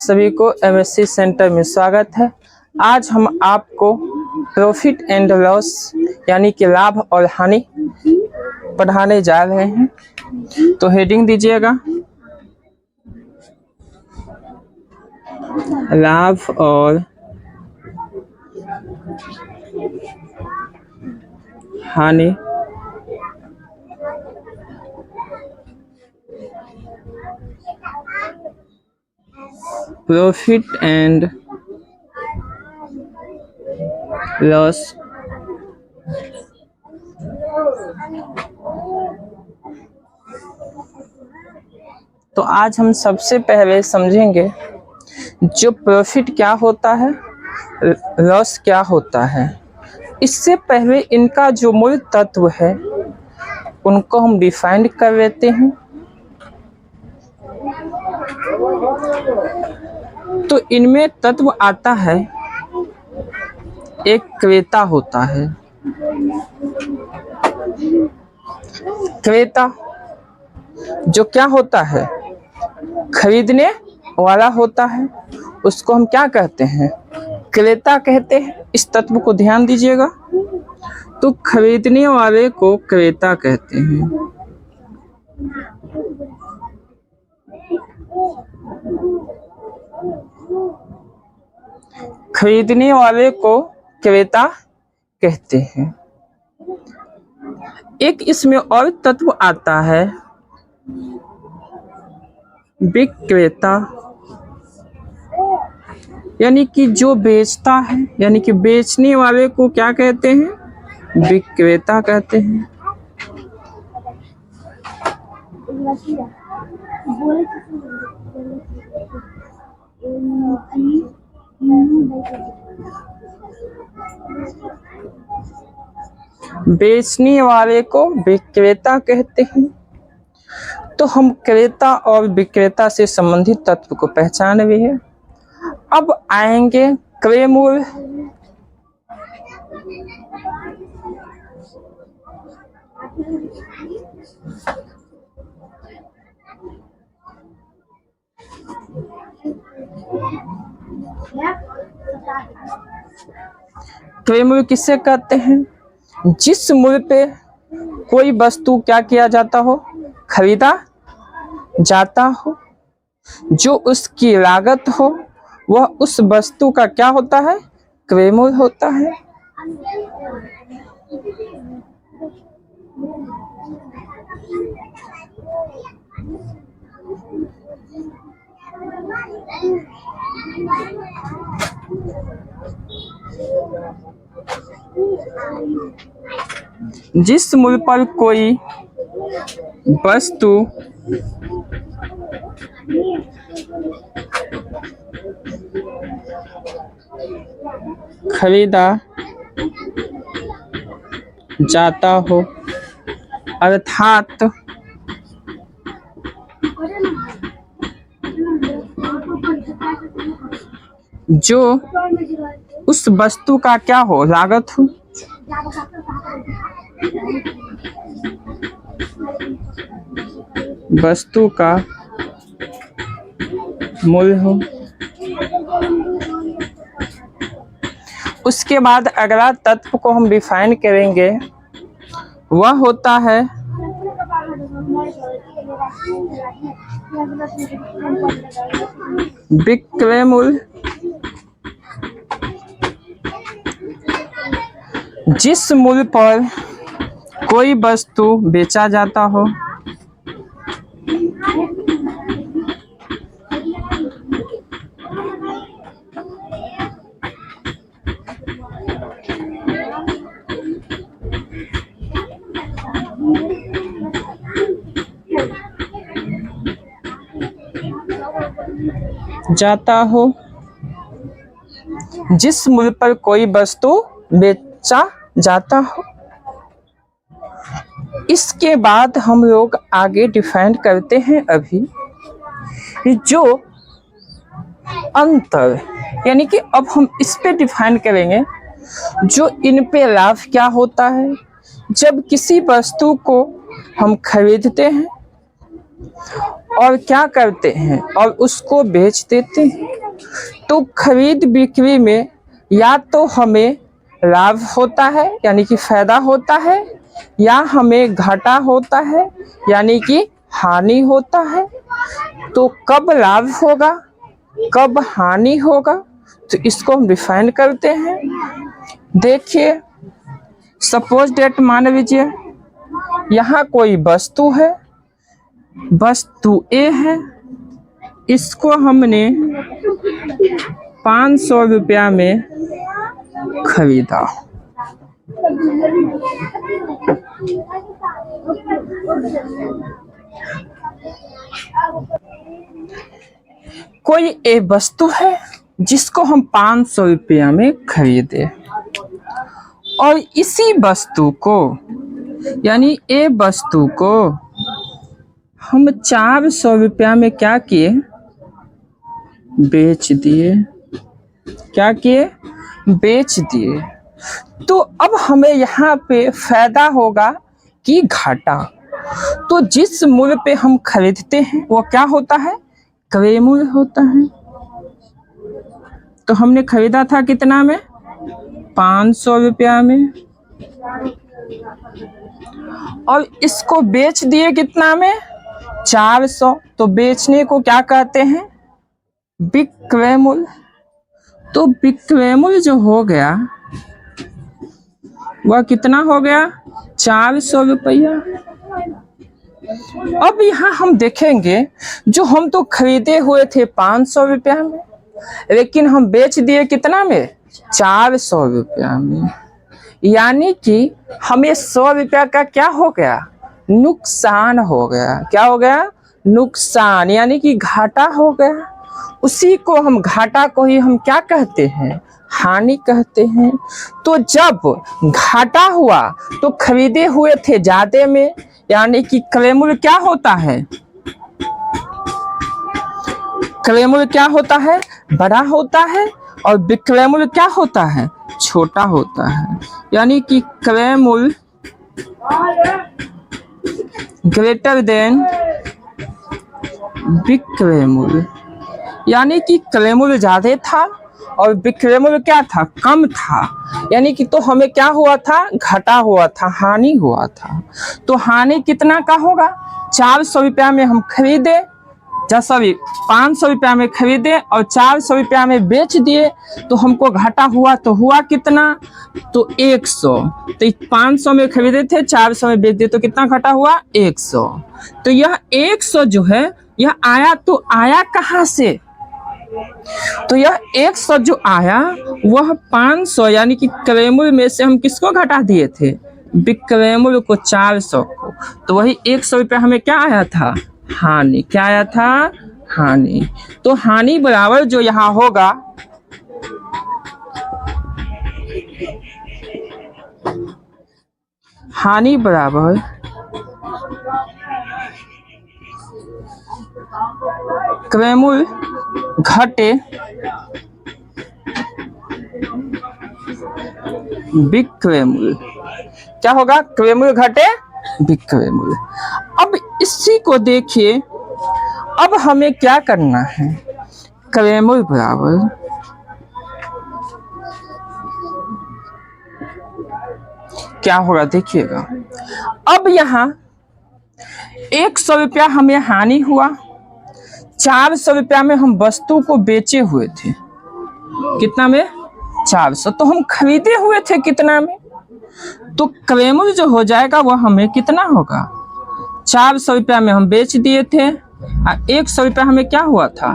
सभी को MSc centre में स्वागत है। आज हम आपको प्रॉफिट एंड लॉस यानी कि लाभ और हानि पढ़ाने जा रहे हैं। तो हेडिंग दीजिएगा, लाभ और हानि प्रॉफिट एंड लॉस तो आज हम सबसे पहले समझेंगे जो प्रॉफिट क्या होता है, लॉस क्या होता है। इससे पहले इनका जो मूल तत्व है उनको हम डिफाइन कर लेते हैं। तो इनमें तत्व आता है, एक क्रेता होता है। क्रेता जो क्या होता है, खरीदने वाला होता है, उसको हम क्या कहते हैं, क्रेता कहते हैं। इस तत्व को ध्यान दीजिएगा। तो खरीदने वाले को क्रेता कहते हैं। खरीदने वाले को क्रेता कहते हैं। एक इसमें और तत्व आता है, विक्रेता, यानी कि जो बेचता है, यानी कि बेचने वाले को क्या कहते हैं, विक्रेता कहते हैं। बेचने वाले को विक्रेता कहते हैं। तो हम क्रेता और विक्रेता से संबंधित तत्व को पहचान भी है। अब आएंगे क्रय मूल्य। क्रय मूल्य किससे कहते हैं, जिस मूल्य पे कोई वस्तु क्या किया जाता हो, खरीदा जाता हो, जो उसकी लागत हो वह उस वस्तु का क्या होता है, क्रय मूल्य होता है। जिस मूल्य पर कोई वस्तु खरीदा जाता हो, अर्थात जो उस वस्तु का क्या हो, लागत हो, वस्तु का मूल्य हो। उसके बाद अगला तत्व को हम डिफाइन करेंगे, वह होता है विक्रय मूल्य। जिस मूल्य पर कोई वस्तु बेचा जाता हो, जाता हो, जिस मूल्य पर कोई वस्तु बेचा जाता हो। इसके बाद हम लोग आगे डिफाइन करते हैं अभी जो अंतर, यानी कि अब हम इस पे डिफाइन करेंगे जो इन पे लाभ क्या होता है जब किसी वस्तु को हम खरीदते हैं और क्या करते हैं और उसको बेच देते हैं। तो खरीद बिक्री में या तो हमें लाभ होता है यानी कि फायदा होता है, या हमें घाटा होता है यानी कि हानि होता है। तो कब लाभ होगा, कब हानि होगा, तो इसको हम डिफाइन करते हैं। देखिए, सपोज डेट मान लीजिए यहाँ कोई वस्तु है, वस्तु ए है, इसको हमने 500 रुपया में खरीदा। कोई ए वस्तु है जिसको हम 500 रुपया में खरीदे, और इसी वस्तु को यानी ए वस्तु को हम 400 रुपया में क्या किए, बेच दिए। क्या किए, बेच दिए। तो अब हमें यहाँ पे फायदा होगा कि घाटा। तो जिस मूल्य पे हम खरीदते हैं वो क्या होता है, क्रय मूल्य होता है। तो हमने खरीदा था कितना में, 500 रुपया में, और इसको बेच दिए कितना में, 400। तो बेचने को क्या कहते हैं, विक्रय मूल्य। तो विक्रय मूल्य जो हो गया वह कितना हो गया, 400 रुपया। अब यहाँ हम देखेंगे जो हम तो खरीदे हुए थे 500 रुपया में, लेकिन हम बेच दिए कितना में, 400 रुपया में। यानी कि हमें 100 रुपया का क्या हो गया, नुकसान हो गया। क्या हो गया, नुकसान, यानी कि घाटा हो गया। उसी को हम, घाटा को ही हम क्या कहते हैं, हानि कहते हैं। तो जब घाटा हुआ तो खरीदे हुए थे ज्यादा में, यानी कि क्रय मूल्य क्या होता है, क्रय मूल्य क्या होता है, बड़ा होता है, और विक्रय मूल्य क्या होता है, छोटा होता है। यानी कि क्रय मूल्य ग्रेटर देन विक्रय मूल्य, यानी कि क्रय मूल्य ज्यादा था और विक्रय मूल्य क्या था, कम था। यानी कि तो हमें क्या हुआ था, घाटा हुआ था, हानि हुआ था। तो हानि कितना का होगा, 400 रुपया में हम खरीदे, सॉरी 500 रुपया में खरीदे और 400 रुपया में बेच दिए, तो हमको घाटा हुआ। तो हुआ कितना, तो 100। तो 500 में खरीदे थे, 400 में बेच दिए, तो कितना घाटा हुआ, 100। तो यह 100 जो है यह आया, तो आया कहाँ से, तो यह 100 जो आया वह 500 यानी कि क्रय मूल्य में से हम किसको घटा दिए थे, विक्रय मूल्य को, 400 को। तो वही 100 रुपया हमें क्या आया था, हानि। क्या आया था, हानि। तो हानि बराबर जो यहाँ होगा, हानि बराबर क्रय मूल्य घटे विक्रय मूल्य। क्या होगा, क्रय मूल्य घटे विक्रय मूल्य। अब इसी को देखिए, अब हमें क्या करना है, क्रय मूल्य बराबर क्या होगा, देखिएगा। अब यहाँ 100 रुपया हमें हानि हुआ, 400 रुपया में हम वस्तु को बेचे हुए थे, कितना में, 400। तो हम खरीदे हुए थे कितना में, तो क्रय मूल्य जो हो जाएगा वह हमें कितना होगा, 400 रुपया में हम बेच दिए थे, और 100 रुपया हमें क्या हुआ था,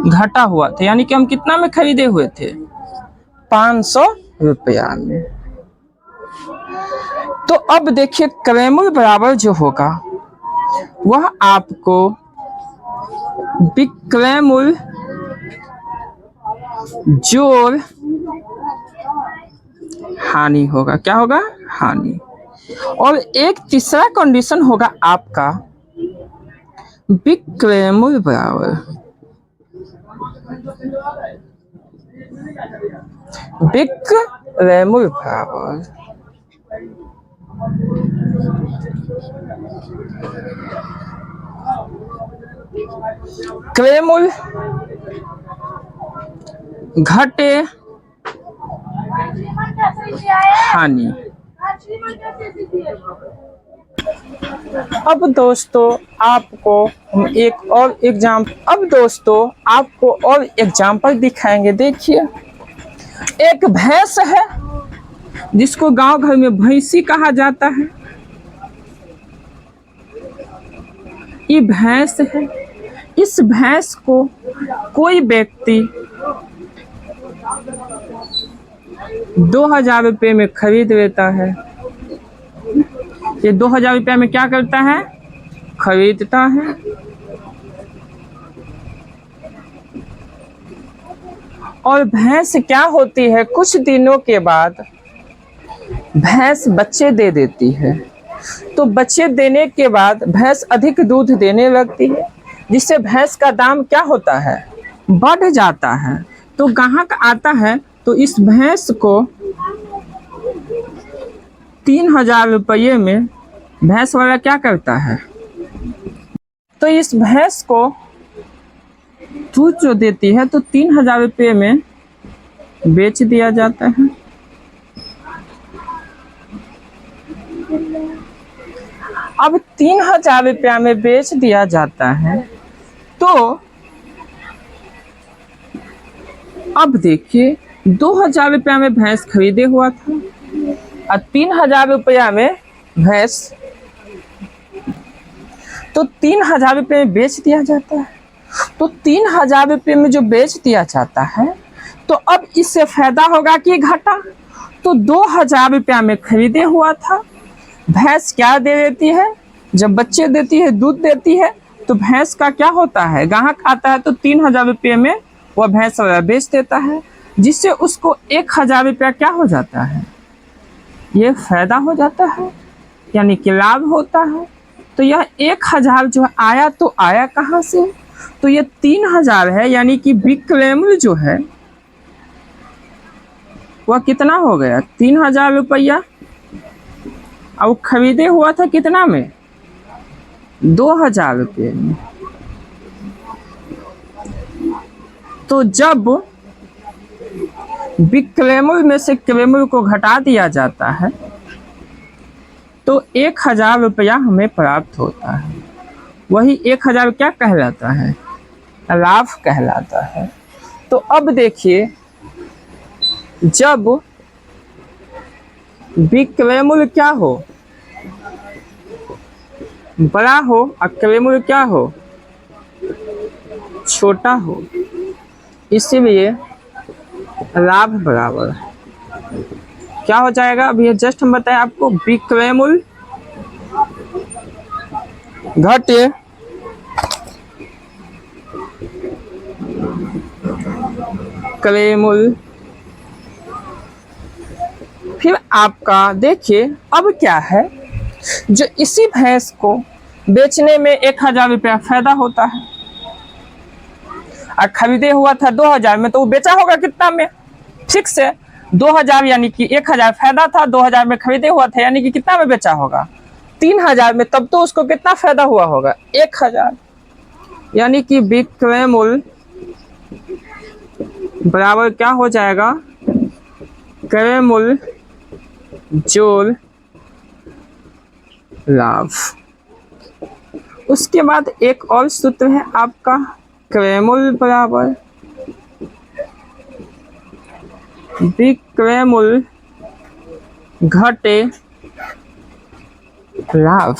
घाटा हुआ था। यानी कि हम कितना में खरीदे हुए थे, 500 रुपया में। तो अब देखिए, क्रय मूल्य बराबर जो होगा वह आपको विक्रय मूल्य जोड़ हानि होगा। क्या होगा, हानि। और एक तीसरा कंडीशन होगा आपका, विक्रय मूल्य बराबर विक्रय मूल्य बराबर क्रय मूल्य घटे हानि। अब दोस्तों आपको हम एक और एग्जाम्पल दिखाएंगे। देखिए, एक भैंस है जिसको गांव घर में भैंसी कहा जाता है। ये भैंस है, इस भैंस को कोई व्यक्ति 2000 रुपये में खरीद लेता है। ये 2000 रुपये में क्या करता है? खरीदता है। और भैंस क्या होती है, कुछ दिनों के बाद भैंस बच्चे दे देती है। तो बच्चे देने के बाद भैंस अधिक दूध देने लगती है, जिससे भैंस का दाम क्या होता है? बढ़ जाता है। तो ग्राहक आता है तो इस भैंस को 3000 रुपये में भैंस वाला क्या करता है? तो इस भैंस को दूध जो देती है तो 3000 रुपये में बेच दिया जाता है। अब 3000 रुपया में बेच दिया जाता है। तो अब देखिए, 2000 रुपया में भैंस खरीदे हुआ था और 3000 रुपया में भैंस, तो 3000 रुपये में बेच दिया जाता है। तो 3000 रुपये में जो बेच दिया जाता है, तो अब इससे फायदा होगा कि घाटा? तो 2000 रुपया में खरीदे हुआ था। भैंस क्या दे देती है? जब बच्चे देती है, दूध देती है, तो भैंस का क्या होता है? ग्राहक आता है तो 3000 रुपये में वह भैंस बेच देता है, जिससे उसको 1000 रुपया क्या हो जाता है? ये फायदा हो जाता है, यानी कि लाभ होता है। तो यह 1000 जो आया तो आया कहाँ से? तो ये 3000 है, यानी कि विक्रय मूल्य जो है वह कितना हो गया? 3000 रुपया। अब खरीदे हुआ था कितना में? 2000 रुपये में। तो जब विक्रय मूल्य में से क्रय मूल्य को घटा दिया जाता है तो 1000 रुपया हमें प्राप्त होता है। वही 1000 क्या कहलाता है? लाभ कहलाता है। तो अब देखिए, जब विक्रय मूल्य क्या हो? बड़ा हो और क्रय मूल्य क्या हो? छोटा हो, इसीलिए लाभ बराबर क्या हो जाएगा? अभी जस्ट हम बताएं आपको, विक्रय मूल्य घटे क्रय मूल्य। फिर आपका देखिए, अब क्या है, जो इसी भैंस को बेचने में 1000 रुपया फायदा होता है और खरीदे हुआ था 2000 में, तो वो बेचा होगा कितना में? फिक्स है 2000, यानी कि 1000 फायदा था, 2000 में खरीदे हुआ था, यानी कि कितना में बेचा होगा? 3000 में। तब तो उसको कितना फायदा हुआ होगा? 1000, यानी कि विक्रय मूल्य बराबर क्या हो जाएगा? क्रय मूल्य जोड़ लाभ। उसके बाद एक और सूत्र है आपका, क्रय मूल्य बराबर विक्रय मूल्य घटे लाभ।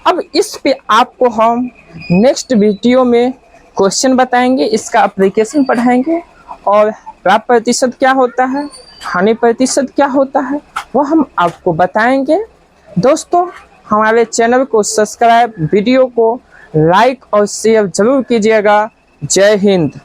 अब इस पे आपको हम नेक्स्ट वीडियो में क्वेश्चन बताएंगे, इसका एप्लीकेशन पढ़ाएंगे, और लाभ प्रतिशत क्या होता है, हानि प्रतिशत क्या होता है, वो हम आपको बताएंगे। दोस्तों, हमारे चैनल को सब्सक्राइब, वीडियो को लाइक और शेयर जरूर कीजिएगा। जय हिंद।